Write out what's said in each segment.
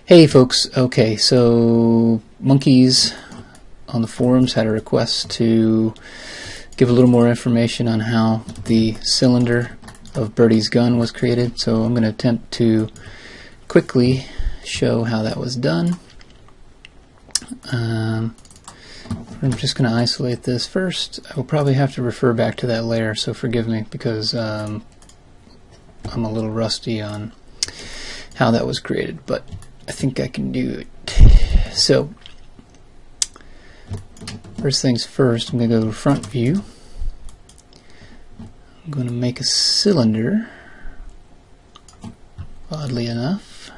Hey folks, okay, so Monkeys on the forums had a request to give a little more information on how the cylinder of Bertie's gun was created, so I'm going to attempt to quickly show how that was done. I'm just going to isolate this first. I will probably have to refer back to that layer, so forgive me because I'm a little rusty on how that was created, but I think I can do it. So, first things first, I'm going to go to front view. I'm going to make a cylinder, oddly enough.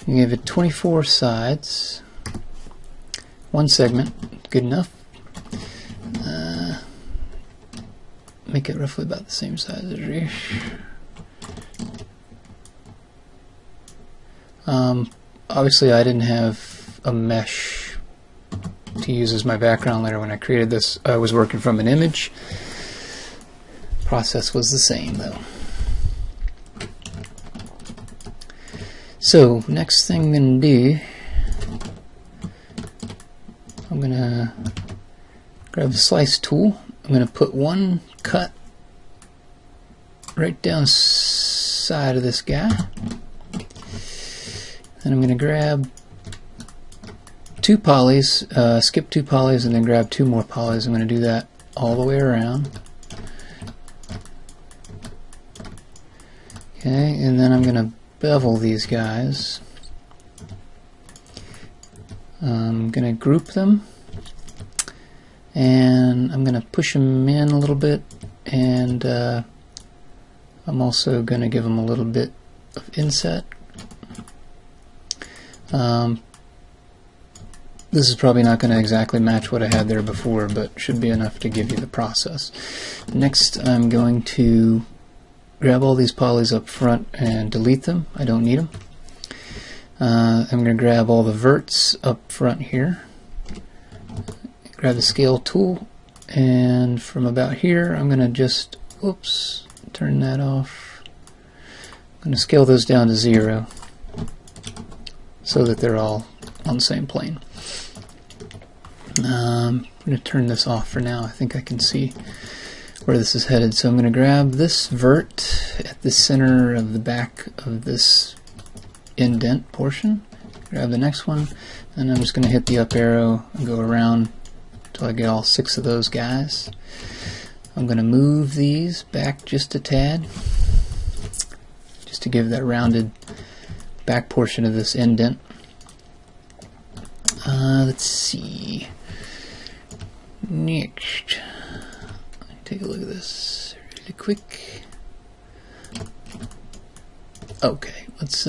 You give it 24 sides, one segment, good enough. Make it roughly about the same size as Rish. Obviously I didn't have a mesh to use as my background layer when I created this. I was working from an image. Process was the same though. So next thing I'm going to do, I'm going to grab the slice tool. I'm going to put one cut right down the side of this guy. Then I'm going to grab two polys, skip two polys, and then grab two more polys. I'm going to do that all the way around. Okay, and then I'm going to bevel these guys. I'm going to group them, and I'm going to push them in a little bit, and I'm also going to give them a little bit of inset. This is probably not going to exactly match what I had there before, but should be enough to give you the process. Next, I'm going to grab all these polys up front and delete them. I don't need them. I'm going to grab all the verts up front here, grab the scale tool, and from about here I'm going to just, oops, turn that off. I'm going to scale those down to 0 so that they're all on the same plane. I'm going to turn this off for now. I think I can see where this is headed. So I'm going to grab this vert at the center of the back of this indent portion. Grab the next one, and I'm just going to hit the up arrow and go around until I get all 6 of those guys. I'm going to move these back just a tad, just to give that rounded back portion of this indent. Let's see. Next, take a look at this really quick. Okay, let's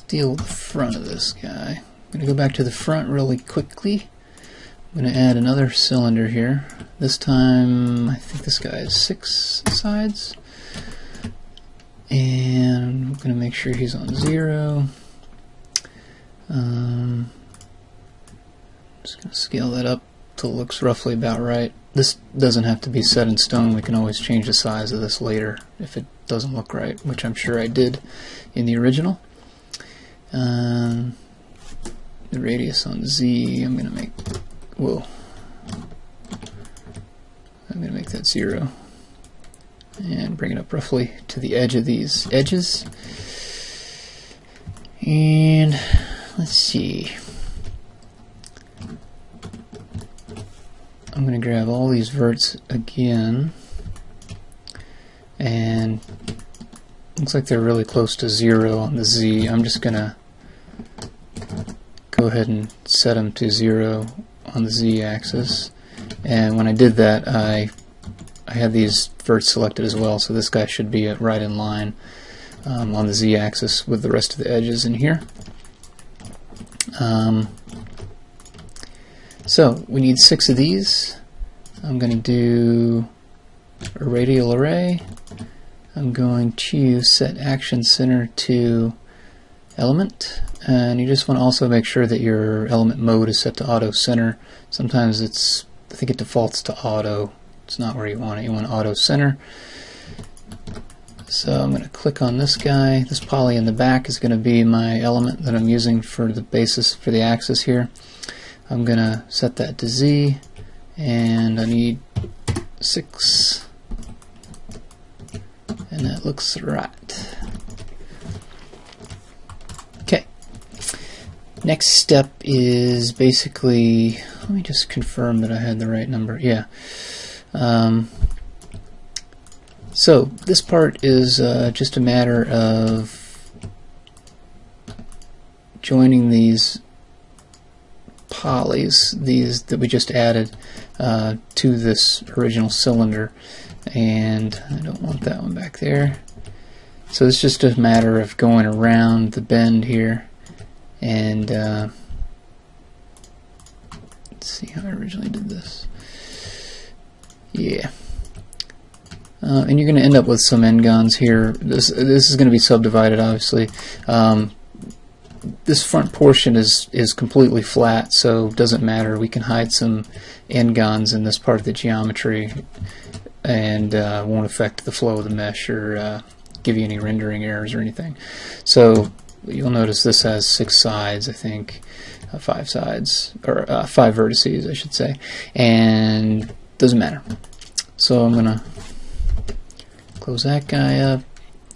deal with the front of this guy. I'm going to go back to the front really quickly. I'm going to add another cylinder here. This time, I think this guy has 6 sides. And I'm going to make sure he's on 0. I'm just going to scale that up till it looks roughly about right. This doesn't have to be set in stone. We can always change the size of this later if it doesn't look right, which I'm sure I did in the original. The radius on Z, I'm going to make, whoa, I'm going to make that 0. And bring it up roughly to the edge of these edges. And let's see. I'm going to grab all these verts again. And looks like they're really close to 0 on the Z. I'm just going to go ahead and set them to 0 on the Z axis. And when I did that, I had these verts selected as well, so this guy should be right in line on the Z axis with the rest of the edges in here. So we need 6 of these. I'm going to do a radial array. I'm going to set action center to element, and you just want to also make sure that your element mode is set to auto center. Sometimes I think it defaults to auto. It's not where you want it. You want auto center. So I'm going to click on this guy. This poly in the back is going to be my element that I'm using for the basis for the axis here. I'm going to set that to Z, and I need 6, and that looks right. Okay. Next step is basically, let me just confirm that I had the right number. Yeah. So this part is just a matter of joining these polys, these that we just added, to this original cylinder, and I don't want that one back there. So it's just a matter of going around the bend here, and let's see how I originally did this. Yeah. And you're going to end up with some end guns here. This is going to be subdivided, obviously. This front portion is completely flat, so it doesn't matter. We can hide some end guns in this part of the geometry, and won't affect the flow of the mesh or give you any rendering errors or anything. So you'll notice this has 6 sides, I think, 5 sides, or 5 vertices, I should say, and doesn't matter. So I'm going to close that guy up,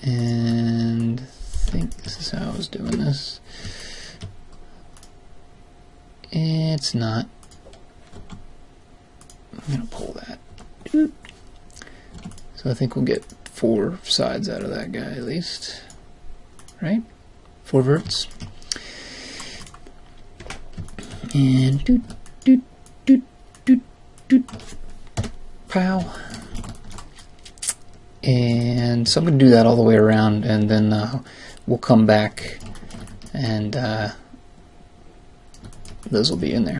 and I think this is how I was doing this. It's not. I'm going to pull that. So I think we'll get 4 sides out of that guy at least. Right? 4 verts. And doot, doot, doot, doot, doot. Pow. And so I'm going to do that all the way around, and then we'll come back, and those will be in there.